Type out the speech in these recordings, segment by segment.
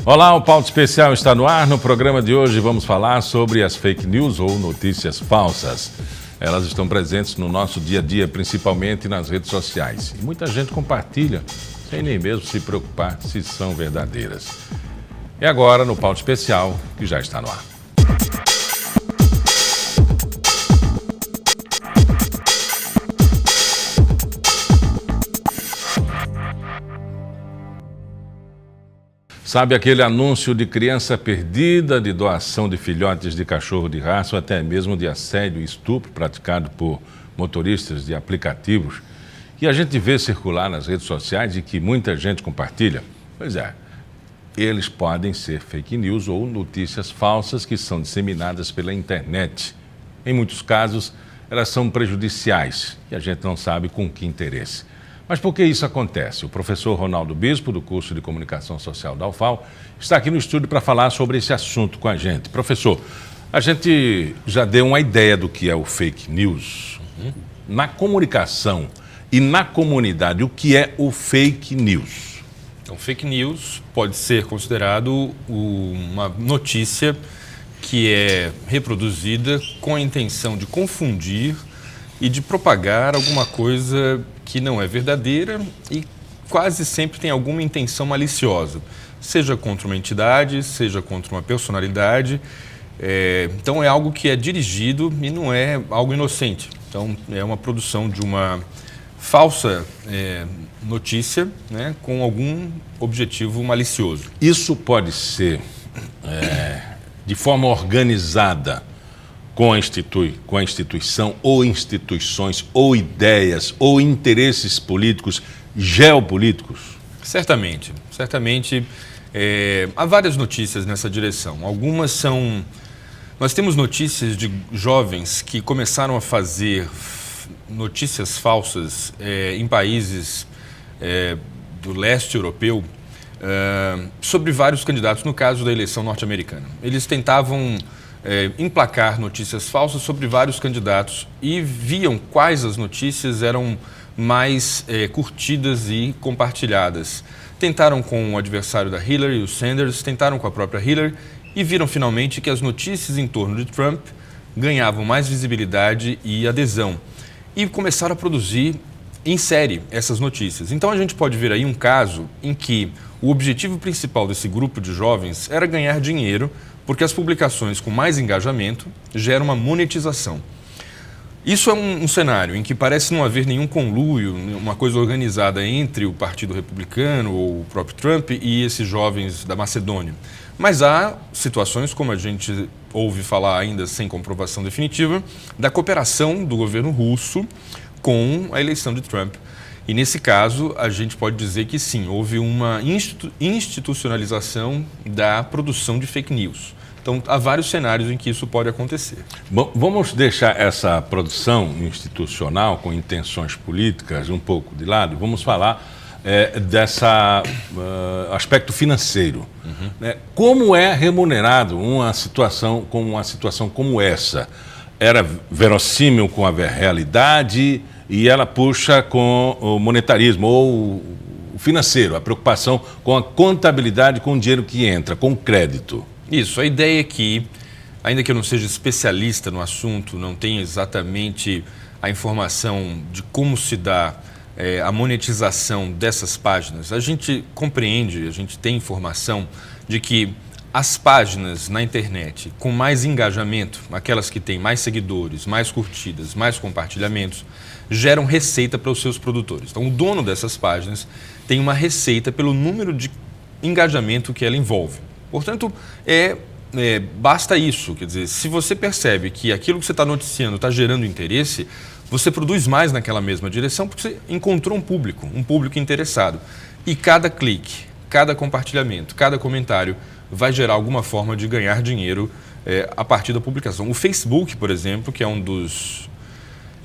Olá, o Pauta Especial está no ar. No programa de hoje vamos falar sobre as fake news ou notícias falsas. Elas estão presentes no nosso dia a dia, principalmente nas redes sociais. E muita gente compartilha, sem nem mesmo se preocupar se são verdadeiras. É agora no Pauta Especial, que já está no ar. Sabe aquele anúncio de criança perdida, de doação de filhotes de cachorro de raça, ou até mesmo de assédio e estupro praticado por motoristas de aplicativos, que a gente vê circular nas redes sociais e que muita gente compartilha? Pois é, eles podem ser fake news ou notícias falsas que são disseminadas pela internet. Em muitos casos, elas são prejudiciais e a gente não sabe com que interesse. Mas por que isso acontece? O professor Ronaldo Bispo, do curso de Comunicação Social da UFAL, está aqui no estúdio para falar sobre esse assunto com a gente. Professor, a gente já deu uma ideia do que é o fake news. Na comunicação e na comunidade, o que é o fake news? Então, fake news pode ser considerado uma notícia que é reproduzida com a intenção de confundir e de propagar alguma coisa que não é verdadeira e quase sempre tem alguma intenção maliciosa, seja contra uma entidade, seja contra uma personalidade. Então é algo que é dirigido e não é algo inocente. Então é uma produção de uma falsa notícia, né, com algum objetivo malicioso. Isso pode ser de forma organizada com a instituição ou instituições ou ideias ou interesses políticos, geopolíticos? Certamente. Há várias notícias nessa direção. Algumas são... Nós temos notícias de jovens que começaram a fazer notícias falsas em países do leste europeu sobre vários candidatos, no caso da eleição norte-americana. Eles tentavam emplacar notícias falsas sobre vários candidatos e viam quais as notícias eram mais curtidas e compartilhadas. Tentaram com o adversário da Hillary, o Sanders, tentaram com a própria Hillary e viram finalmente que as notícias em torno de Trump ganhavam mais visibilidade e adesão. E começaram a produzir em série essas notícias. Então a gente pode ver aí um caso em que o objetivo principal desse grupo de jovens era ganhar dinheiro, porque as publicações com mais engajamento geram uma monetização. Isso é um cenário em que parece não haver nenhum conluio, uma coisa organizada entre o Partido Republicano ou o próprio Trump e esses jovens da Macedônia. Mas há situações, como a gente ouve falar ainda sem comprovação definitiva, da cooperação do governo russo com a eleição de Trump. E nesse caso, a gente pode dizer que sim, houve uma institucionalização da produção de fake news. Então, há vários cenários em que isso pode acontecer. Bom, vamos deixar essa produção institucional com intenções políticas um pouco de lado. Vamos falar desse aspecto financeiro. Como é remunerado uma situação como essa? Era verossímil com a realidade e ela puxa com o monetarismo ou o financeiro, a preocupação com a contabilidade, com o dinheiro que entra, com o crédito. Isso, a ideia é que, ainda que eu não seja especialista no assunto, não tenha exatamente a informação de como se dá a monetização dessas páginas, a gente compreende, a gente tem informação de que as páginas na internet com mais engajamento, aquelas que têm mais seguidores, mais curtidas, mais compartilhamentos, geram receita para os seus produtores. Então, o dono dessas páginas tem uma receita pelo número de engajamento que ela envolve. Portanto, basta isso. Quer dizer, se você percebe que aquilo que você está noticiando está gerando interesse, você produz mais naquela mesma direção porque você encontrou um público interessado. E cada clique, cada compartilhamento, cada comentário vai gerar alguma forma de ganhar dinheiro a partir da publicação. O Facebook, por exemplo, que é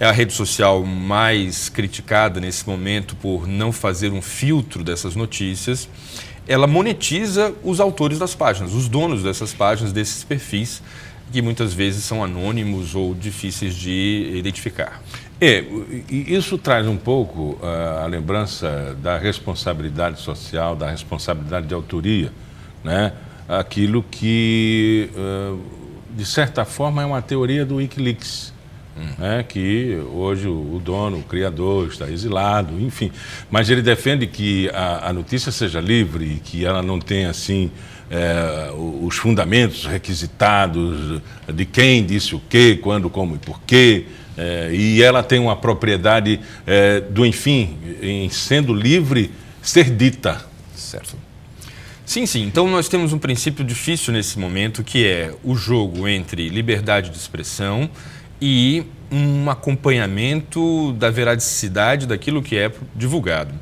a rede social mais criticada nesse momento por não fazer um filtro dessas notícias, ela monetiza os autores das páginas, os donos dessas páginas, desses perfis, que muitas vezes são anônimos ou difíceis de identificar. E isso traz um pouco a lembrança da responsabilidade social, da responsabilidade de autoria, né, aquilo que, de certa forma, é uma teoria do Wikileaks, né, que hoje o dono, o criador, está exilado, enfim. Mas ele defende que a notícia seja livre, que ela não tenha, assim, os fundamentos requisitados de quem disse o quê, quando, como e por quê. E ela tem uma propriedade do, enfim, em sendo livre, ser dita. Certo. Sim. Então nós temos um princípio difícil nesse momento, que é o jogo entre liberdade de expressão e um acompanhamento da veracidade daquilo que é divulgado.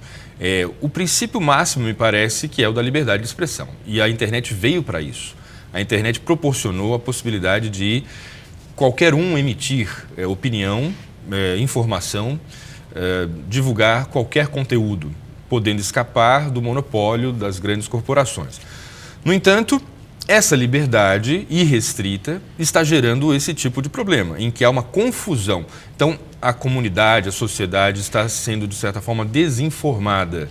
O princípio máximo, me parece, que é o da liberdade de expressão. E a internet veio para isso. A internet proporcionou a possibilidade de qualquer um emitir opinião, informação, divulgar qualquer conteúdo, podendo escapar do monopólio das grandes corporações. No entanto, essa liberdade irrestrita está gerando esse tipo de problema, em que há uma confusão. Então, a comunidade, a sociedade está sendo, de certa forma, desinformada,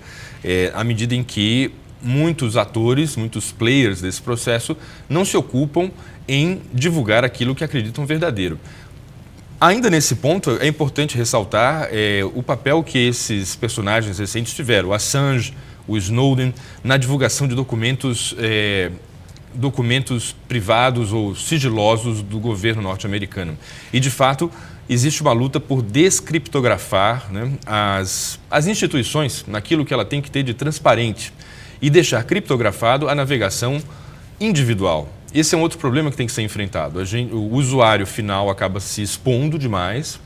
à medida em que muitos atores, muitos players desse processo não se ocupam em divulgar aquilo que acreditam verdadeiro. Ainda nesse ponto, é importante ressaltar o papel que esses personagens recentes tiveram, o Assange, o Snowden, na divulgação de documentos privados ou sigilosos do governo norte-americano. E, de fato, existe uma luta por descriptografar, né, as instituições naquilo que ela tem que ter de transparente e deixar criptografado a navegação individual. Esse é um outro problema que tem que ser enfrentado. O usuário final acaba se expondo demais,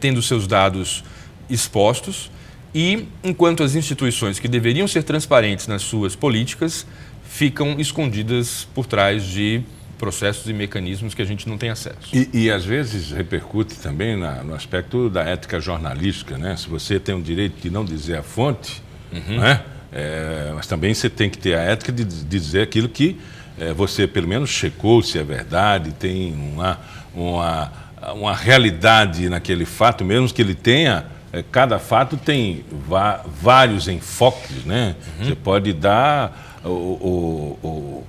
tendo seus dados expostos, e enquanto as instituições que deveriam ser transparentes nas suas políticas ficam escondidas por trás de processos e mecanismos que a gente não tem acesso. E às vezes repercute também no aspecto da ética jornalística, né? Se você tem o direito de não dizer a fonte, né? Mas também você tem que ter a ética de dizer aquilo que você pelo menos checou se é verdade, tem uma realidade naquele fato, mesmo que ele tenha, cada fato tem vários enfoques, né? Você pode dar o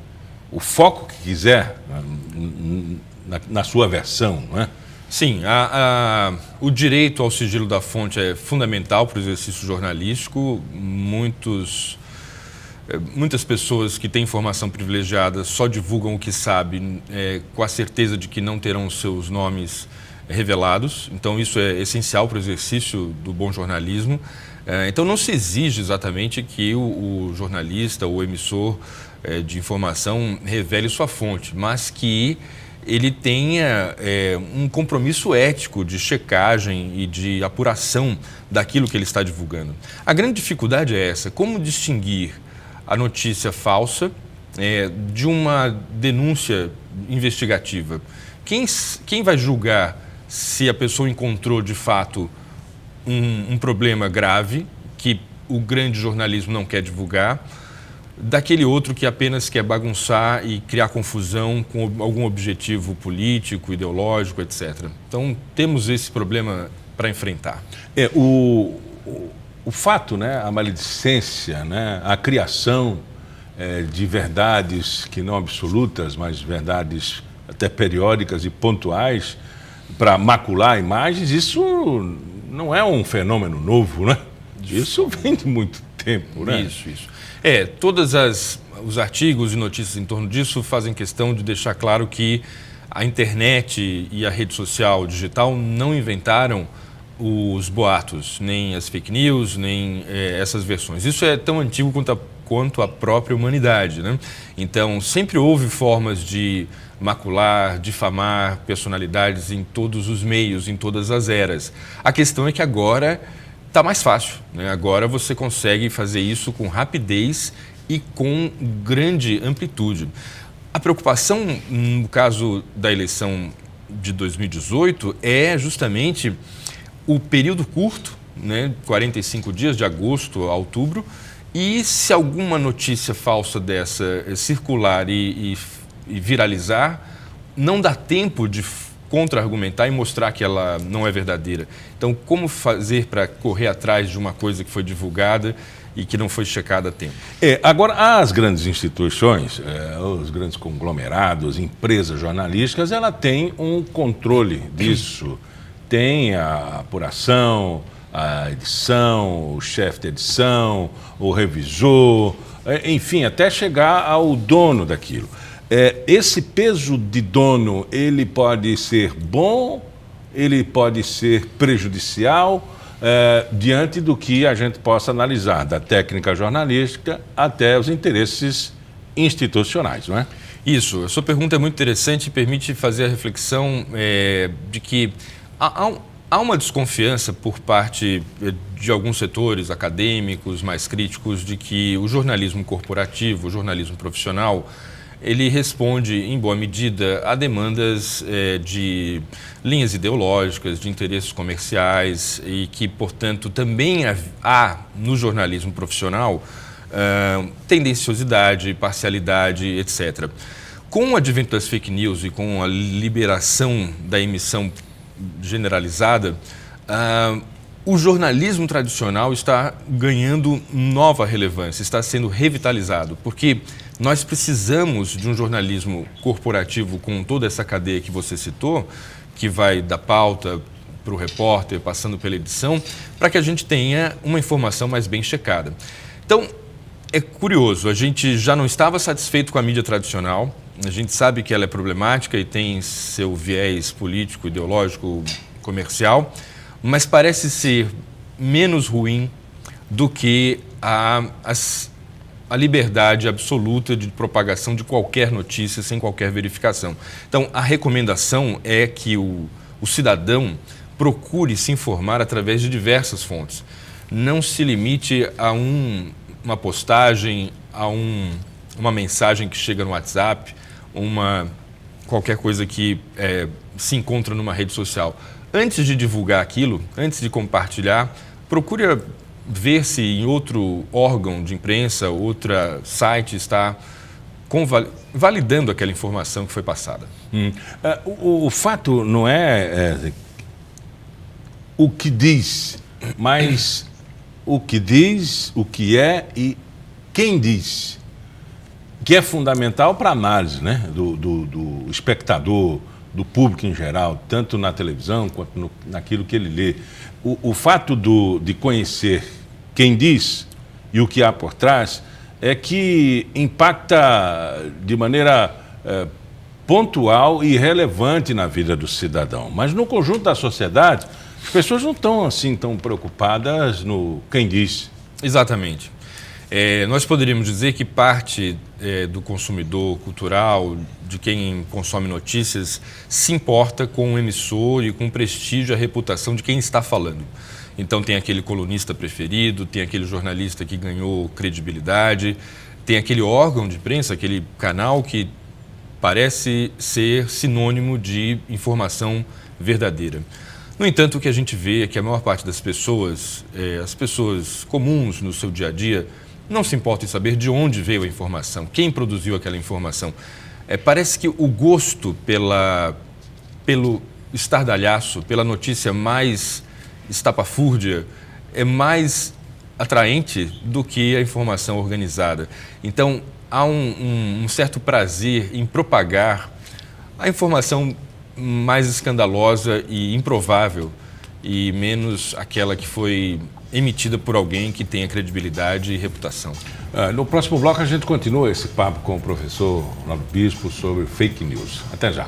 foco que quiser na sua versão, né? Sim, o direito ao sigilo da fonte é fundamental para o exercício jornalístico. Muitas pessoas que têm informação privilegiada só divulgam o que sabem, com a certeza de que não terão seus nomes revelados. Então, isso é essencial para o exercício do bom jornalismo. Então, não se exige exatamente que o jornalista ou o emissor de informação revele sua fonte, mas que ele tenha um compromisso ético de checagem e de apuração daquilo que ele está divulgando. A grande dificuldade é essa: como distinguir a notícia falsa de uma denúncia investigativa? Quem vai julgar se a pessoa encontrou, de fato, um problema grave que o grande jornalismo não quer divulgar, daquele outro que apenas quer bagunçar e criar confusão com algum objetivo político, ideológico, etc. Então, temos esse problema para enfrentar. O fato, né, a maledicência, né, a criação de verdades que não absolutas, mas verdades até periódicas e pontuais para macular imagens, isso não é um fenômeno novo, né? Isso vem de muito tempo, né? Isso. Todos os artigos e notícias em torno disso fazem questão de deixar claro que a internet e a rede social digital não inventaram os boatos, nem as fake news, nem essas versões. Isso é tão antigo quanto a própria humanidade, né? Então, sempre houve formas de macular, difamar personalidades em todos os meios, em todas as eras. A questão é que agora está mais fácil, né? Agora você consegue fazer isso com rapidez e com grande amplitude. A preocupação, no caso da eleição de 2018, é justamente o período curto, né, 45 dias, de agosto a outubro, e se alguma notícia falsa dessa circular e viralizar, não dá tempo de contra-argumentar e mostrar que ela não é verdadeira. Então, como fazer para correr atrás de uma coisa que foi divulgada e que não foi checada a tempo. Agora, as grandes instituições, os grandes conglomerados, empresas jornalísticas, ela tem um controle disso. Tem a apuração, a edição, o chefe de edição, o revisor, enfim, até chegar ao dono daquilo. Esse peso de dono, ele pode ser bom, ele pode ser prejudicial, diante do que a gente possa analisar, da técnica jornalística até os interesses institucionais, não é? Isso, a sua pergunta é muito interessante e permite fazer a reflexão de que há uma desconfiança por parte de alguns setores acadêmicos mais críticos de que o jornalismo corporativo, o jornalismo profissional, ele responde, em boa medida, a demandas de linhas ideológicas, de interesses comerciais e que, portanto, também há no jornalismo profissional tendenciosidade, parcialidade, etc. Com o advento das fake news e com a liberação da emissão generalizada, o jornalismo tradicional está ganhando nova relevância, está sendo revitalizado, porque nós precisamos de um jornalismo corporativo com toda essa cadeia que você citou, que vai da pauta para o repórter, passando pela edição, para que a gente tenha uma informação mais bem checada. Então, é curioso, a gente já não estava satisfeito com a mídia tradicional, a gente sabe que ela é problemática e tem seu viés político, ideológico, comercial, mas parece ser menos ruim do que a liberdade absoluta de propagação de qualquer notícia sem qualquer verificação. Então, a recomendação é que o cidadão procure se informar através de diversas fontes. Não se limite a uma postagem, a uma mensagem que chega no WhatsApp, qualquer coisa que se encontra numa rede social. Antes de divulgar aquilo, antes de compartilhar, procure ver se em outro órgão de imprensa, outro site está validando aquela informação que foi passada. O fato não é o que diz, mas o que diz, o que é e quem diz, que é fundamental para a análise, né, do espectador, do público em geral, tanto na televisão quanto naquilo que ele lê. O fato de conhecer quem diz e o que há por trás é que impacta de maneira pontual e relevante na vida do cidadão. Mas no conjunto da sociedade, as pessoas não estão assim tão preocupadas no quem diz. Exatamente. Nós poderíamos dizer que parte do consumidor cultural, de quem consome notícias, se importa com o emissor e com o prestígio e a reputação de quem está falando. Então tem aquele colunista preferido, tem aquele jornalista que ganhou credibilidade, tem aquele órgão de imprensa, aquele canal que parece ser sinônimo de informação verdadeira. No entanto, o que a gente vê é que a maior parte das pessoas, as pessoas comuns no seu dia a dia, não se importam em saber de onde veio a informação, quem produziu aquela informação. Parece que o gosto pelo estardalhaço, pela notícia mais estapafúrdia, é mais atraente do que a informação organizada. Então, há um certo prazer em propagar a informação mais escandalosa e improvável e menos aquela que foi emitida por alguém que tenha credibilidade e reputação. No próximo bloco a gente continua esse papo com o professor Ronaldo Bispo sobre fake news. Até já.